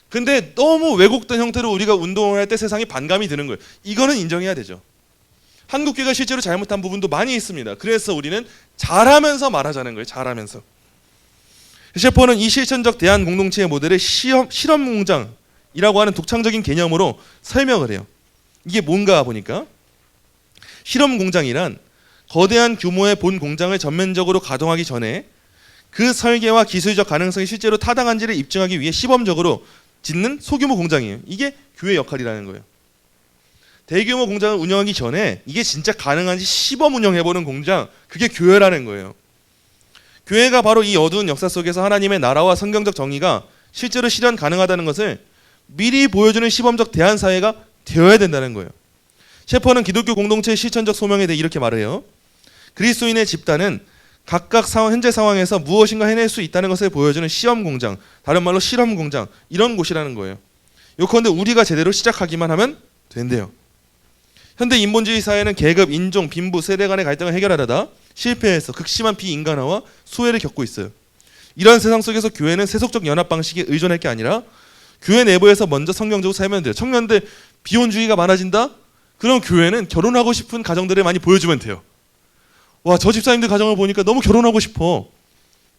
근데 너무 왜곡된 형태로 우리가 운동을 할 때 세상이 반감이 드는 거예요. 이거는 인정해야 되죠. 한국교회가 실제로 잘못한 부분도 많이 있습니다. 그래서 우리는 잘하면서 말하자는 거예요. 잘하면서. 셰퍼는 이 실천적 대한 공동체의 모델을 실험 공장이라고 하는 독창적인 개념으로 설명을 해요. 이게 뭔가 보니까 실험 공장이란 거대한 규모의 본 공장을 전면적으로 가동하기 전에 그 설계와 기술적 가능성이 실제로 타당한지를 입증하기 위해 시범적으로 짓는 소규모 공장이에요. 이게 교회 역할이라는 거예요. 대규모 공장을 운영하기 전에 이게 진짜 가능한지 시범 운영해보는 공장, 그게 교회라는 거예요. 교회가 바로 이 어두운 역사 속에서 하나님의 나라와 성경적 정의가 실제로 실현 가능하다는 것을 미리 보여주는 시범적 대안 사회가 되어야 된다는 거예요. 셰퍼는 기독교 공동체의 실천적 소명에 대해 이렇게 말해요. 그리스도인의 집단은 각각 현재 상황에서 무엇인가 해낼 수 있다는 것을 보여주는 시험 공장, 다른 말로 실험 공장, 이런 곳이라는 거예요. 요컨대 우리가 제대로 시작하기만 하면 된대요. 현대 인본주의 사회는 계급, 인종, 빈부, 세대 간의 갈등을 해결하려다 실패해서 극심한 비인간화와 소외를 겪고 있어요. 이런 세상 속에서 교회는 세속적 연합 방식에 의존할 게 아니라 교회 내부에서 먼저 성경적으로 살면 돼요. 청년들 비혼주의가 많아진다? 그럼 교회는 결혼하고 싶은 가정들을 많이 보여주면 돼요. 와, 저 집사님들 가정을 보니까 너무 결혼하고 싶어.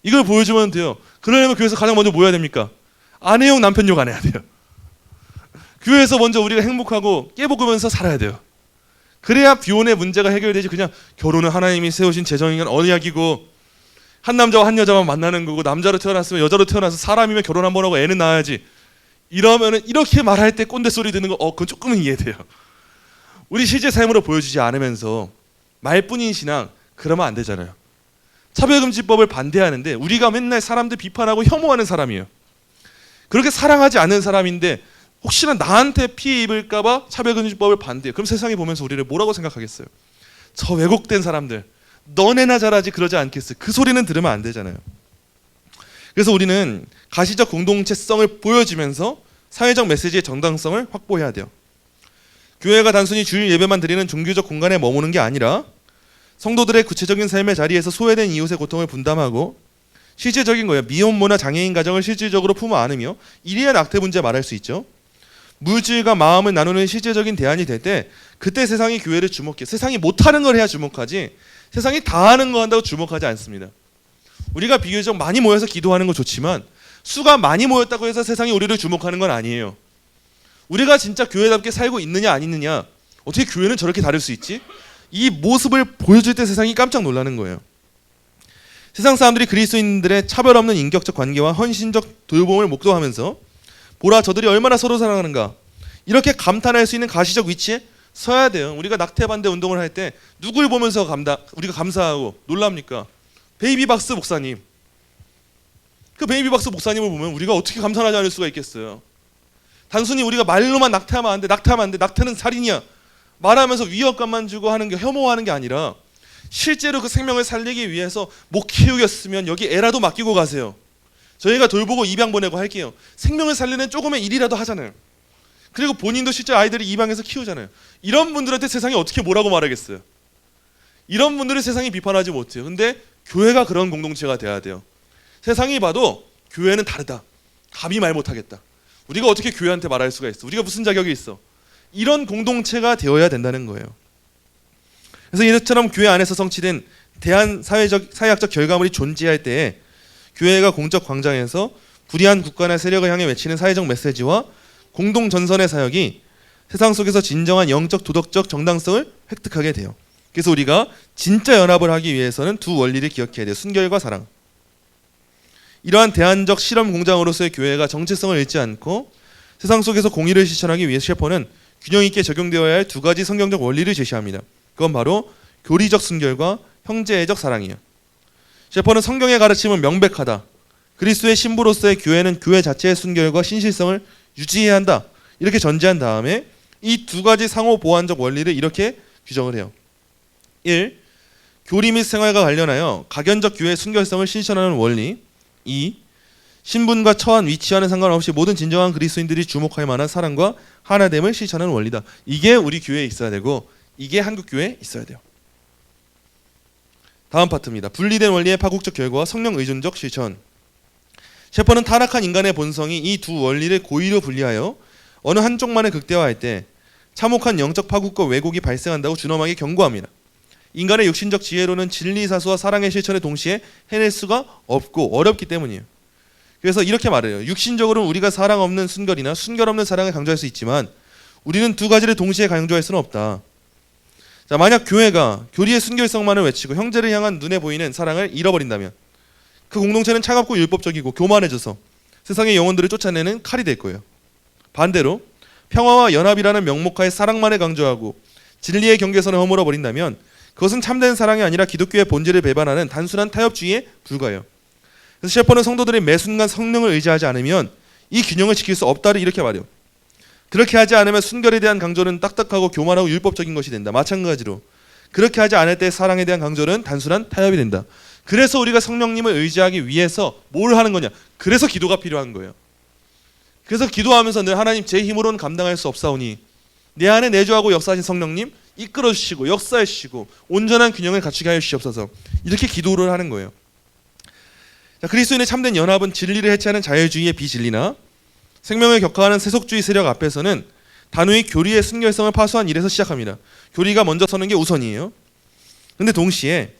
이걸 보여주면 돼요. 그러려면 교회에서 가장 먼저 뭐 해야 됩니까? 아내 욕 남편 욕 안 해야 돼요. 교회에서 먼저 우리가 행복하고 깨복으면서 살아야 돼요. 그래야 비혼의 문제가 해결되지. 그냥 결혼은 하나님이 세우신 재정인 언약이고 한 남자와 한 여자만 만나는 거고 남자로 태어났으면 여자로 태어나서 사람이면 결혼 한번 하고 애는 낳아야지. 이러면은 이렇게 말할 때 꼰대 소리 듣는 거 그건 조금은 이해돼요. 우리 실제 삶으로 보여주지 않으면서 말뿐인 신앙 그러면 안 되잖아요. 차별금지법을 반대하는데 우리가 맨날 사람들 비판하고 혐오하는 사람이에요. 그렇게 사랑하지 않는 사람인데 혹시나 나한테 피해 입을까 봐 차별금지법을 반대해요. 그럼 세상이 보면서 우리를 뭐라고 생각하겠어요? 저 왜곡된 사람들 너네나 잘하지 그러지 않겠어요? 그 소리는 들으면 안 되잖아요. 그래서 우리는 가시적 공동체성을 보여주면서 사회적 메시지의 정당성을 확보해야 돼요. 교회가 단순히 주일 예배만 드리는 종교적 공간에 머무는 게 아니라 성도들의 구체적인 삶의 자리에서 소외된 이웃의 고통을 분담하고 실질적인 거예요. 미혼모나 장애인 가정을 실질적으로 품어 안으며 이래야 낙태 문제 말할 수 있죠. 물질과 마음을 나누는 실질적인 대안이 될 때 그때 세상이 교회를 주목해. 세상이 못하는 걸 해야 주목하지 세상이 다 하는 거 한다고 주목하지 않습니다. 우리가 비교적 많이 모여서 기도하는 거 좋지만 수가 많이 모였다고 해서 세상이 우리를 주목하는 건 아니에요. 우리가 진짜 교회답게 살고 있느냐 안 있느냐, 어떻게 교회는 저렇게 다를 수 있지? 이 모습을 보여줄 때 세상이 깜짝 놀라는 거예요. 세상 사람들이 그리스도인들의 차별 없는 인격적 관계와 헌신적 돌봄을 목도하면서 보라 저들이 얼마나 서로 사랑하는가 이렇게 감탄할 수 있는 가시적 위치에 서야 돼요. 우리가 낙태 반대 운동을 할 때 누굴 보면서 우리가 감사하고 놀랍니까? 베이비박스 목사님. 그 베이비박스 목사님을 보면 우리가 어떻게 감탄하지 않을 수가 있겠어요. 단순히 우리가 말로만 낙태하면 안 돼, 낙태하면 안 돼, 낙태는 살인이야 말하면서 위협감만 주고 하는 게, 혐오하는 게 아니라 실제로 그 생명을 살리기 위해서 못 키우겠으면 여기 애라도 맡기고 가세요. 저희가 돌보고 입양 보내고 할게요. 생명을 살리는 조금의 일이라도 하잖아요. 그리고 본인도 실제 아이들을 입양해서 키우잖아요. 이런 분들한테 세상이 어떻게 뭐라고 말하겠어요. 이런 분들을 세상이 비판하지 못해요. 근데 교회가 그런 공동체가 돼야 돼요. 세상이 봐도 교회는 다르다, 감히 말 못하겠다, 우리가 어떻게 교회한테 말할 수가 있어, 우리가 무슨 자격이 있어, 이런 공동체가 되어야 된다는 거예요. 그래서 이처럼 교회 안에서 성취된 대한 사회학적 결과물이 존재할 때에 교회가 공적 광장에서 불의한 국가나 세력을 향해 외치는 사회적 메시지와 공동 전선의 사역이 세상 속에서 진정한 영적 도덕적 정당성을 획득하게 돼요. 그래서 우리가 진짜 연합을 하기 위해서는 두 원리를 기억해야 돼요. 순결과 사랑. 이러한 대안적 실험 공장으로서의 교회가 정체성을 잃지 않고 세상 속에서 공의를 실천하기 위해 셰퍼는 균형 있게 적용되어야 할 두 가지 성경적 원리를 제시합니다. 그건 바로 교리적 순결과 형제애적 사랑이에요. 셰퍼는 성경의 가르침은 명백하다. 그리스도의 신부로서의 교회는 교회 자체의 순결과 신실성을 유지해야 한다. 이렇게 전제한 다음에 이 두 가지 상호 보완적 원리를 이렇게 규정을 해요. 1. 교리 및 생활과 관련하여 각연적 교회의 순결성을 실천하는 원리. 2. 신분과 처한 위치와는 상관없이 모든 진정한 그리스도인들이 주목할 만한 사랑과 하나됨을 실천하는 원리다. 이게 우리 교회에 있어야 되고 이게 한국 교회에 있어야 돼요. 다음 파트입니다. 분리된 원리의 파국적 결과와 성령 의존적 실천. 셰퍼는 타락한 인간의 본성이 이 두 원리를 고의로 분리하여 어느 한쪽만을 극대화할 때 참혹한 영적 파국과 왜곡이 발생한다고 준엄하게 경고합니다. 인간의 육신적 지혜로는 진리 사수와 사랑의 실천을 동시에 해낼 수가 없고 어렵기 때문이에요. 그래서 이렇게 말해요. 육신적으로는 우리가 사랑 없는 순결이나 순결 없는 사랑을 강조할 수 있지만 우리는 두 가지를 동시에 강조할 수는 없다. 자, 만약 교회가 교리의 순결성만을 외치고 형제를 향한 눈에 보이는 사랑을 잃어버린다면 그 공동체는 차갑고 율법적이고 교만해져서 세상의 영혼들을 쫓아내는 칼이 될 거예요. 반대로 평화와 연합이라는 명목하에 사랑만을 강조하고 진리의 경계선을 허물어 버린다면 그것은 참된 사랑이 아니라 기독교의 본질을 배반하는 단순한 타협주의에 불과해요. 그래서 셰퍼는 성도들이 매 순간 성령을 의지하지 않으면 이 균형을 지킬 수 없다를 이렇게 말해요. 그렇게 하지 않으면 순결에 대한 강조는 딱딱하고 교만하고 율법적인 것이 된다. 마찬가지로 그렇게 하지 않을 때 사랑에 대한 강조는 단순한 타협이 된다. 그래서 우리가 성령님을 의지하기 위해서 뭘 하는 거냐? 그래서 기도가 필요한 거예요. 그래서 기도하면서 늘 하나님 제 힘으로는 감당할 수 없사오니 내 안에 내주하고 역사하신 성령님 이끌어 주시고 역사해 주시고 온전한 균형을 갖추게 하여 주시옵소서. 이렇게 기도를 하는 거예요. 자, 그리스도인의 참된 연합은 진리를 해체하는 자유주의의 비진리나 생명을 격화하는 세속주의 세력 앞에서는 단호히 교리의 순결성을 파수한 일에서 시작합니다. 교리가 먼저 서는 게 우선이에요. 근데 동시에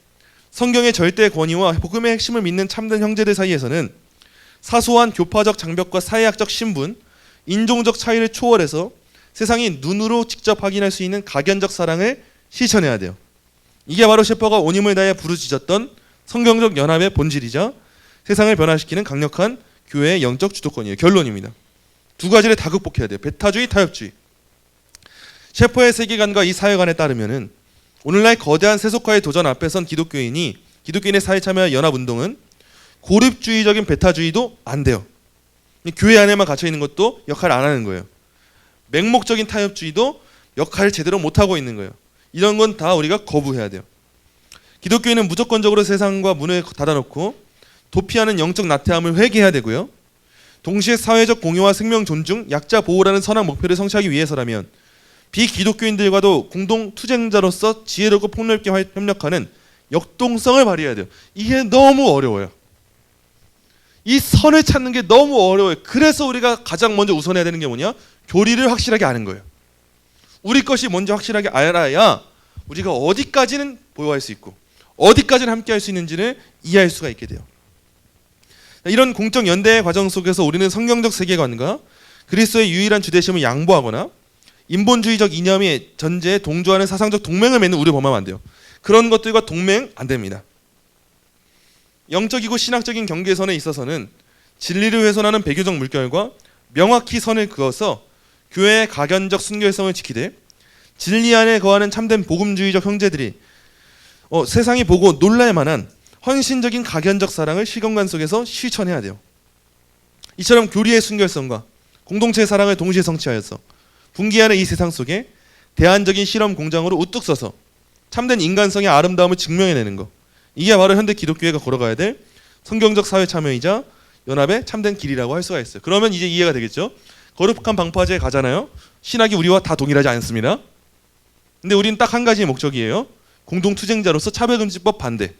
성경의 절대 권위와 복음의 핵심을 믿는 참된 형제들 사이에서는 사소한 교파적 장벽과 사회학적 신분, 인종적 차이를 초월해서 세상이 눈으로 직접 확인할 수 있는 각연적 사랑을 실천해야 돼요. 이게 바로 셰퍼가 온 힘을 다해 부르짖었던 성경적 연합의 본질이자 세상을 변화시키는 강력한 교회의 영적 주도권이에요. 결론입니다. 두 가지를 다 극복해야 돼요. 배타주의, 타협주의. 셰퍼의 세계관과 이 사회관에 따르면은 오늘날 거대한 세속화의 도전 앞에 선 기독교인의 사회 참여와 연합운동은 고립주의적인 배타주의도 안 돼요. 교회 안에만 갇혀 있는 것도 역할을 안 하는 거예요. 맹목적인 타협주의도 역할을 제대로 못하고 있는 거예요. 이런 건 다 우리가 거부해야 돼요. 기독교인은 무조건적으로 세상과 문을 닫아놓고 도피하는 영적 나태함을 회개해야 되고요. 동시에 사회적 공유와 생명 존중, 약자 보호라는 선한 목표를 성취하기 위해서라면 비기독교인들과도 공동 투쟁자로서 지혜롭고 폭넓게 협력하는 역동성을 발휘해야 돼요. 이게 너무 어려워요. 이 선을 찾는 게 너무 어려워요. 그래서 우리가 가장 먼저 우선해야 되는 게 뭐냐? 교리를 확실하게 아는 거예요. 우리 것이 먼저 확실하게 알아야 우리가 어디까지는 보호할 수 있고 어디까지는 함께 할 수 있는지를 이해할 수가 있게 돼요. 이런 공적 연대의 과정 속에서 우리는 성경적 세계관과 그리스도의 유일한 주대심을 양보하거나 인본주의적 이념의 전제에 동조하는 사상적 동맹을 맺는 우려 범하면 안 돼요. 그런 것들과 동맹 안 됩니다. 영적이고 신학적인 경계선에 있어서는 진리를 훼손하는 배교적 물결과 명확히 선을 그어서 교회의 각연적 순결성을 지키되 진리 안에 거하는 참된 복음주의적 형제들이 세상이 보고 놀랄 만한 헌신적인 각연적 사랑을 시공간 속에서 실천해야 돼요. 이처럼 교리의 순결성과 공동체의 사랑을 동시에 성취하여서 분기하는 이 세상 속에 대안적인 실험 공장으로 우뚝 서서 참된 인간성의 아름다움을 증명해내는 것. 이게 바로 현대 기독교회가 걸어가야 될 성경적 사회 참여이자 연합의 참된 길이라고 할 수가 있어요. 그러면 이제 이해가 되겠죠? 거룩한 방파제에 가잖아요. 신학이 우리와 다 동일하지 않습니다. 근데 우리는 딱 한 가지 목적이에요. 공동투쟁자로서 차별금지법 반대.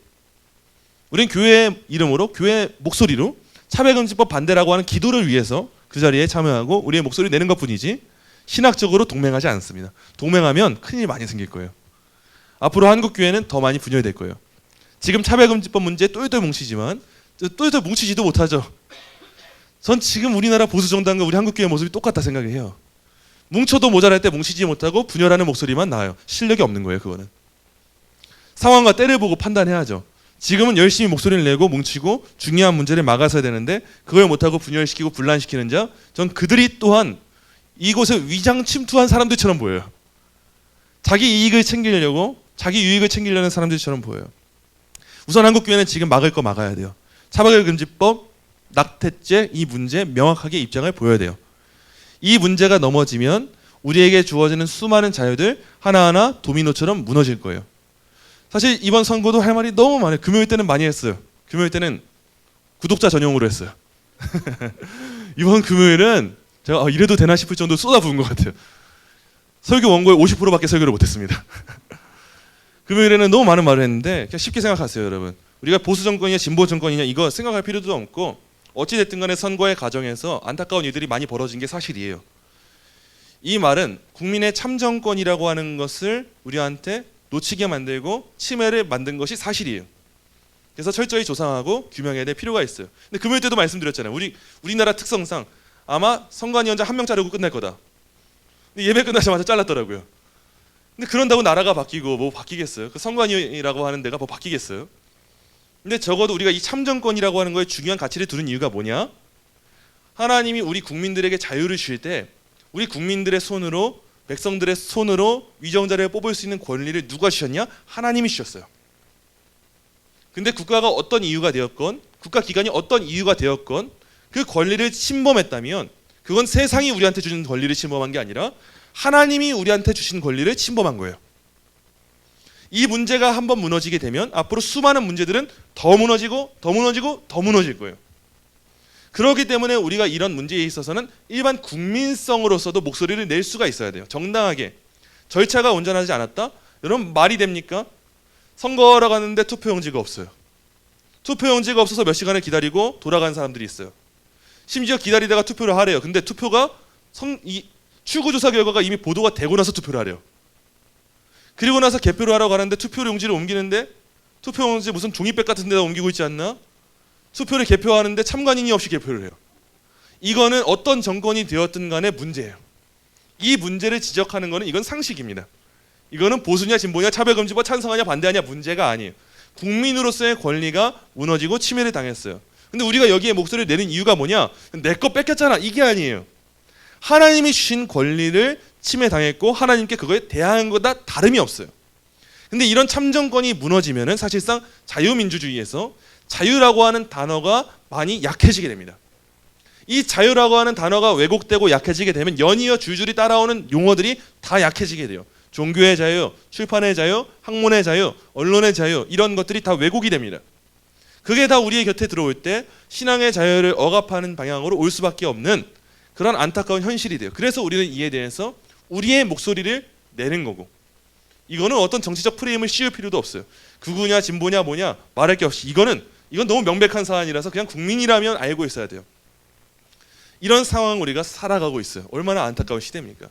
우리는 교회의 이름으로, 교회의 목소리로 차별금지법 반대라고 하는 기도를 위해서 그 자리에 참여하고 우리의 목소리를 내는 것뿐이지 신학적으로 동맹하지 않습니다. 동맹하면 큰일 많이 생길 거예요. 앞으로 한국 교회는 더 많이 분열될 거예요. 지금 차별금지법 문제 똘똘 뭉치지만 똘똘 뭉치지도 못하죠. 전 지금 우리나라 보수 정당과 우리 한국 교회 모습이 똑같다 생각해요. 뭉쳐도 모자랄 때 뭉치지 못하고 분열하는 목소리만 나와요. 실력이 없는 거예요. 그거는 상황과 때를 보고 판단해야죠. 지금은 열심히 목소리를 내고 뭉치고 중요한 문제를 막아서야 되는데 그걸 못하고 분열시키고 분란시키는 자, 전 그들이 또한 이곳에 위장 침투한 사람들처럼 보여요. 자기 이익을 챙기려고 자기 유익을 챙기려는 사람들처럼 보여요. 우선 한국 교회는 지금 막을 거 막아야 돼요. 차별금지법, 낙태죄 이 문제 명확하게 입장을 보여야 돼요. 이 문제가 넘어지면 우리에게 주어지는 수많은 자유들 하나하나 도미노처럼 무너질 거예요. 사실 이번 선거도 할 말이 너무 많아요. 금요일 때는 많이 했어요. 금요일 때는 구독자 전용으로 했어요. 이번 금요일은 제가 이래도 되나 싶을 정도로 쏟아부은 것 같아요. 설교 원고의 50%밖에 설교를 못했습니다. 금요일에는 너무 많은 말을 했는데 그냥 쉽게 생각하세요. 여러분, 우리가 보수 정권이냐 진보 정권이냐 이거 생각할 필요도 없고 어찌됐든 간에 선거의 과정에서 안타까운 일들이 많이 벌어진 게 사실이에요. 이 말은 국민의 참정권이라고 하는 것을 우리한테 놓치게 만들고 침해를 만든 것이 사실이에요. 그래서 철저히 조사하고 규명해야 될 필요가 있어요. 근데 금요일 때도 말씀드렸잖아요. 우리나라 특성상 아마 선관위원장 한 명 자르고 끝날 거다. 근데 예배 끝나자마자 잘랐더라고요. 근데 그런다고 나라가 바뀌고 뭐 바뀌겠어요? 그 선관위라고 하는 데가 뭐 바뀌겠어요? 근데 적어도 우리가 이 참정권이라고 하는 거에 중요한 가치를 두는 이유가 뭐냐? 하나님이 우리 국민들에게 자유를 주실 때 우리 국민들의 손으로 백성들의 손으로 위정자를 뽑을 수 있는 권리를 누가 주셨냐? 하나님이 주셨어요. 근데 국가가 어떤 이유가 되었건 국가기관이 어떤 이유가 되었건 그 권리를 침범했다면 그건 세상이 우리한테 주신 권리를 침범한 게 아니라 하나님이 우리한테 주신 권리를 침범한 거예요. 이 문제가 한번 무너지게 되면 앞으로 수많은 문제들은 더 무너지고 더 무너지고 더 무너질 거예요. 그렇기 때문에 우리가 이런 문제에 있어서는 일반 국민성으로서도 목소리를 낼 수가 있어야 돼요. 정당하게. 절차가 온전하지 않았다? 여러분 말이 됩니까? 선거하러 갔는데 투표용지가 없어요. 투표용지가 없어서 몇 시간을 기다리고 돌아간 사람들이 있어요. 심지어 기다리다가 투표를 하래요. 근데 투표가 출구조사 결과가 이미 보도가 되고 나서 투표를 하래요. 그리고 나서 개표를 하러 가는데 투표용지를 옮기는데 투표용지 무슨 종이백 같은 데다 옮기고 있지 않나? 투표를 개표하는데 참관인이 없이 개표를 해요. 이거는 어떤 정권이 되었든 간에 문제예요. 이 문제를 지적하는 거는 이건 상식입니다. 이거는 보수냐 진보냐 차별금지법 찬성하냐 반대하냐 문제가 아니에요. 국민으로서의 권리가 무너지고 침해를 당했어요. 근데 우리가 여기에 목소리를 내는 이유가 뭐냐? 내 거 뺏겼잖아 이게 아니에요. 하나님이 주신 권리를 침해당했고 하나님께 그거에 대항한 거다 다름이 없어요. 근데 이런 참정권이 무너지면은 사실상 자유민주주의에서 자유라고 하는 단어가 많이 약해지게 됩니다. 이 자유라고 하는 단어가 왜곡되고 약해지게 되면 연이어 줄줄이 따라오는 용어들이 다 약해지게 돼요. 종교의 자유, 출판의 자유, 학문의 자유, 언론의 자유 이런 것들이 다 왜곡이 됩니다. 그게 다 우리의 곁에 들어올 때 신앙의 자유를 억압하는 방향으로 올 수밖에 없는 그런 안타까운 현실이 돼요. 그래서 우리는 이에 대해서 우리의 목소리를 내는 거고 이거는 어떤 정치적 프레임을 씌울 필요도 없어요. 극우냐 진보냐 뭐냐 말할 게 없이 이건 너무 명백한 사안이라서 그냥 국민이라면 알고 있어야 돼요. 이런 상황 우리가 살아가고 있어요. 얼마나 안타까운 시대입니까?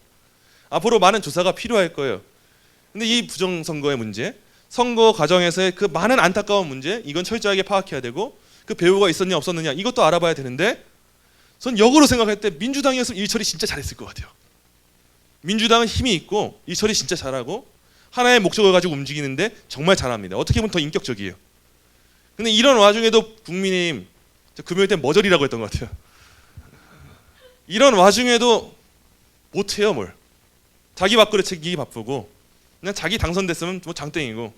앞으로 많은 조사가 필요할 거예요. 근데 이 부정선거의 문제, 선거 과정에서의 그 많은 안타까운 문제 이건 철저하게 파악해야 되고 그 배후가 있었냐 없었느냐 이것도 알아봐야 되는데 전 역으로 생각할 때 민주당이었으면 일 처리 진짜 잘했을 것 같아요. 민주당은 힘이 있고 일 처리 진짜 잘하고 하나의 목적을 가지고 움직이는데 정말 잘합니다. 어떻게 보면 더 인격적이에요. 근데 이런 와중에도 국민의힘 금요일 때 머저리라고 했던 것 같아요. 이런 와중에도 못해요 뭘. 자기 밥그릇 챙기기 바쁘고 그냥 자기 당선됐으면 뭐 장땡이고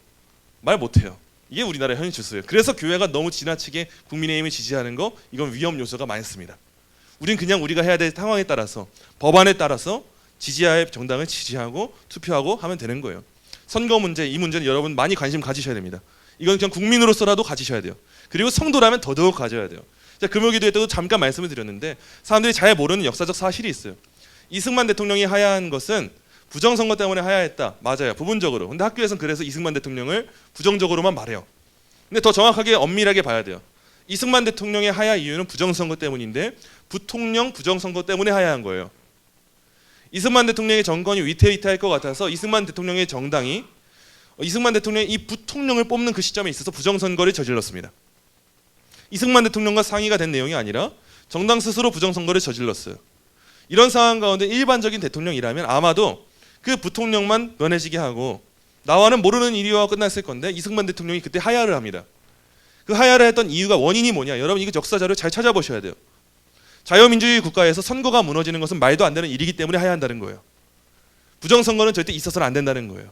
말 못해요. 이게 우리나라의 현실 주소예요. 그래서 교회가 너무 지나치게 국민의힘을 지지하는 거 이건 위험 요소가 많습니다. 우린 그냥 우리가 해야 될 상황에 따라서 법안에 따라서 지지해야 할 정당을 지지하고 투표하고 하면 되는 거예요. 선거 문제 이 문제는 여러분 많이 관심 가지셔야 됩니다. 이건 그냥 국민으로서라도 가지셔야 돼요. 그리고 성도라면 더더욱 가져야 돼요. 자, 금요기도에 때도 잠깐 말씀을 드렸는데 사람들이 잘 모르는 역사적 사실이 있어요. 이승만 대통령이 하야한 것은 부정선거 때문에 하야했다. 맞아요. 부분적으로. 근데 학교에서는 그래서 이승만 대통령을 부정적으로만 말해요. 근데 더 정확하게 엄밀하게 봐야 돼요. 이승만 대통령의 하야 이유는 부정선거 때문인데 부통령 부정선거 때문에 하야한 거예요. 이승만 대통령의 정권이 위태위태할 것 같아서 이승만 대통령의 정당이 이승만 대통령이 이 부통령을 뽑는 그 시점에 있어서 부정선거를 저질렀습니다. 이승만 대통령과 상의가 된 내용이 아니라 정당 스스로 부정선거를 저질렀어요. 이런 상황 가운데 일반적인 대통령이라면 아마도 그 부통령만 면해지게 하고 나와는 모르는 일이와 끝났을 건데 이승만 대통령이 그때 하야를 합니다. 그 하야를 했던 이유가 원인이 뭐냐? 여러분 이거 역사 자료 잘 찾아보셔야 돼요. 자유민주주의 국가에서 선거가 무너지는 것은 말도 안 되는 일이기 때문에 하야한다는 거예요. 부정선거는 절대 있어서는 안 된다는 거예요.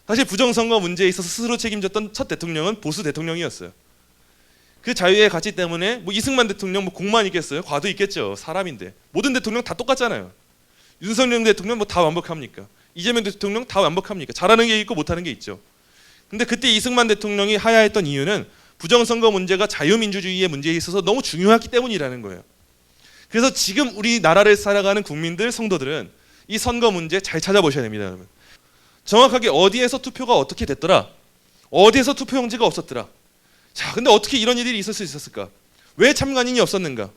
사실 부정선거 문제에 있어서 스스로 책임졌던 첫 대통령은 보수 대통령이었어요. 그 자유의 가치 때문에 뭐 이승만 대통령 뭐 공만 있겠어요? 과도 있겠죠. 사람인데 모든 대통령 다 똑같잖아요. 윤석열 대통령 뭐 다 완벽합니까? 이재명 대통령 다 완벽합니까? 잘하는 게 있고 못하는 게 있죠. 근데 그때 이승만 대통령이 하야했던 이유는 부정선거 문제가 자유민주주의의 문제에 있어서 너무 중요하기 때문이라는 거예요. 그래서 지금 우리나라를 살아가는 국민들, 성도들은 이 선거 문제 잘 찾아보셔야 됩니다. 여러분. 정확하게 어디에서 투표가 어떻게 됐더라? 어디에서 투표용지가 없었더라? 자, 근데 어떻게 이런 일이 있을 수 있었을까? 왜 참관인이 없었는가?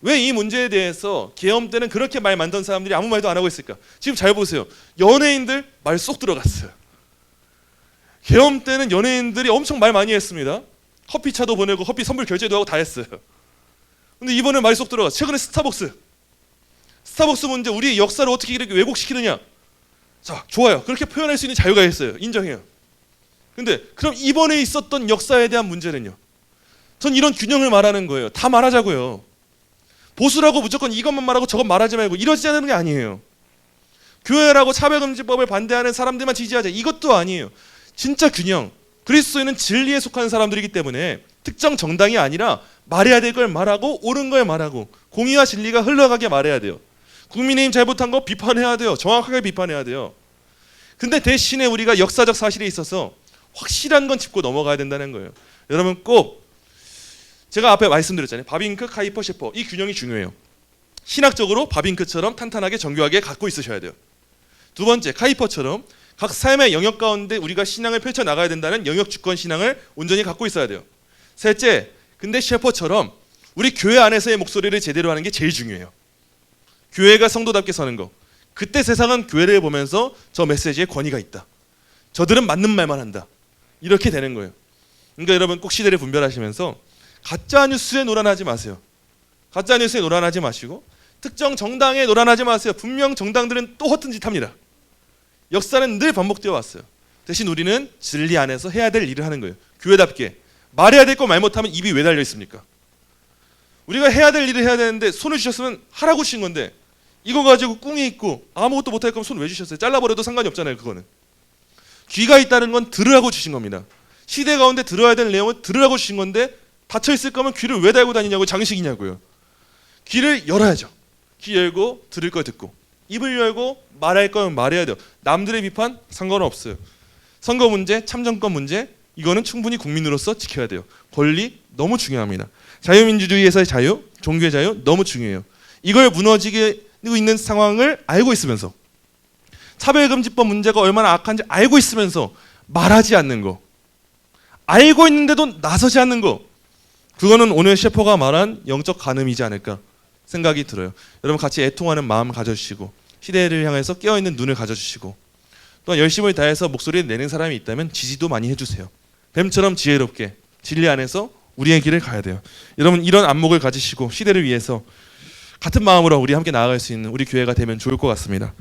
왜 이 문제에 대해서 계엄 때는 그렇게 말 많던 사람들이 아무 말도 안 하고 있을까? 지금 잘 보세요. 연예인들 말 쏙 들어갔어요. 계엄 때는 연예인들이 엄청 말 많이 했습니다. 커피차도 보내고 커피 선물 결제도 하고 다 했어요. 근데 이번에 말 쏙 들어가. 최근에 스타벅스 문제 우리 역사를 어떻게 이렇게 왜곡시키느냐? 자, 좋아요. 그렇게 표현할 수 있는 자유가 있어요. 인정해요. 근데 그럼 이번에 있었던 역사에 대한 문제는요? 전 이런 균형을 말하는 거예요. 다 말하자고요. 보수라고 무조건 이것만 말하고 저것 말하지 말고 이러지 않는 게 아니에요. 교회라고 차별금지법을 반대하는 사람들만 지지하자 이것도 아니에요. 진짜 균형. 그리스도인은 진리에 속하는 사람들이기 때문에 특정 정당이 아니라 말해야 될 걸 말하고 옳은 걸 말하고 공의와 진리가 흘러가게 말해야 돼요. 국민의힘 잘못한 거 비판해야 돼요. 정확하게 비판해야 돼요. 근데 대신에 우리가 역사적 사실에 있어서 확실한 건 짚고 넘어가야 된다는 거예요. 여러분 꼭 제가 앞에 말씀드렸잖아요. 바빙크, 카이퍼, 셰퍼 이 균형이 중요해요. 신학적으로 바빙크처럼 탄탄하게 정교하게 갖고 있으셔야 돼요. 두 번째 카이퍼처럼 각 삶의 영역 가운데 우리가 신앙을 펼쳐 나가야 된다는 영역 주권 신앙을 온전히 갖고 있어야 돼요. 셋째, 근데 셰퍼처럼 우리 교회 안에서의 목소리를 제대로 하는 게 제일 중요해요. 교회가 성도답게 서는 거. 그때 세상은 교회를 보면서 저 메시지에 권위가 있다. 저들은 맞는 말만 한다. 이렇게 되는 거예요. 그러니까 여러분 꼭 시대를 분별하시면서 가짜 뉴스에 노란하지 마세요. 가짜 뉴스에 노란하지 마시고 특정 정당에 노란하지 마세요. 분명 정당들은 또 허튼 짓 합니다. 역사는 늘 반복되어 왔어요. 대신 우리는 진리 안에서 해야 될 일을 하는 거예요. 교회답게 말해야 될 거 말 못하면 입이 왜 달려 있습니까? 우리가 해야 될 일을 해야 되는데 손을 주셨으면 하라고 주신 건데 이거 가지고 꿍이 있고 아무것도 못할 거면 손 왜 주셨어요? 잘라버려도 상관이 없잖아요. 그거는 귀가 있다는 건 들으라고 주신 겁니다. 시대 가운데 들어야 될 내용은 들으라고 주신 건데 닫혀 있을 거면 귀를 왜 달고 다니냐고 장식이냐고요. 귀를 열어야죠. 귀 열고 들을 거 듣고 입을 열고 말할 거면 말해야 돼요. 남들의 비판 상관은 없어요. 선거 문제, 참정권 문제 이거는 충분히 국민으로서 지켜야 돼요. 권리 너무 중요합니다. 자유민주주의에서의 자유, 종교의 자유 너무 중요해요. 이걸 무너지고 있는 상황을 알고 있으면서 차별금지법 문제가 얼마나 악한지 알고 있으면서 말하지 않는 거, 알고 있는데도 나서지 않는 거, 그거는 오늘 셰퍼가 말한 영적 간음이지 않을까 생각이 들어요. 여러분 같이 애통하는 마음 가져주시고 시대를 향해서 깨어있는 눈을 가져주시고 또한 열심을 다해서 목소리를 내는 사람이 있다면 지지도 많이 해주세요. 뱀처럼 지혜롭게 진리 안에서 우리의 길을 가야 돼요. 여러분 이런 안목을 가지시고 시대를 위해서 같은 마음으로 우리 함께 나아갈 수 있는 우리 교회가 되면 좋을 것 같습니다.